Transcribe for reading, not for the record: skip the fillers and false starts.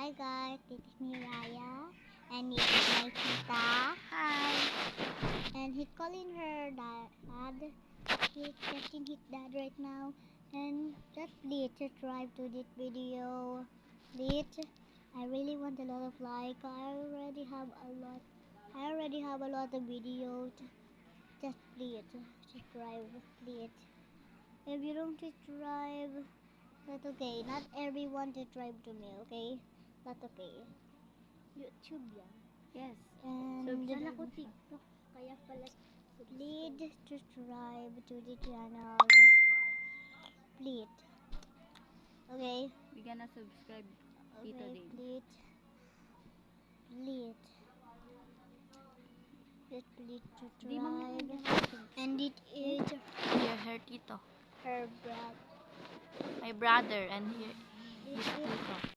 Hi guys, this is me Raya, and this is my tita. Hi. And he's calling her dad. He's texting his dad right now. And just please subscribe to this video. Please, I really want a lot of likes. I already have a lot of videos. Just please subscribe, please. If you don't subscribe, that's okay. Not everyone subscribe to me, okay? That's okay. YouTube yan. Yes. And Saan ako TikTok? Kaya pala. please subscribe to the channel. Please. Okay? We gonna subscribe Tito Okay, Dave. please. Please. Just please Di mami subscribe. And it is Here, her Tito. her brother. My brother and here This his is Tito.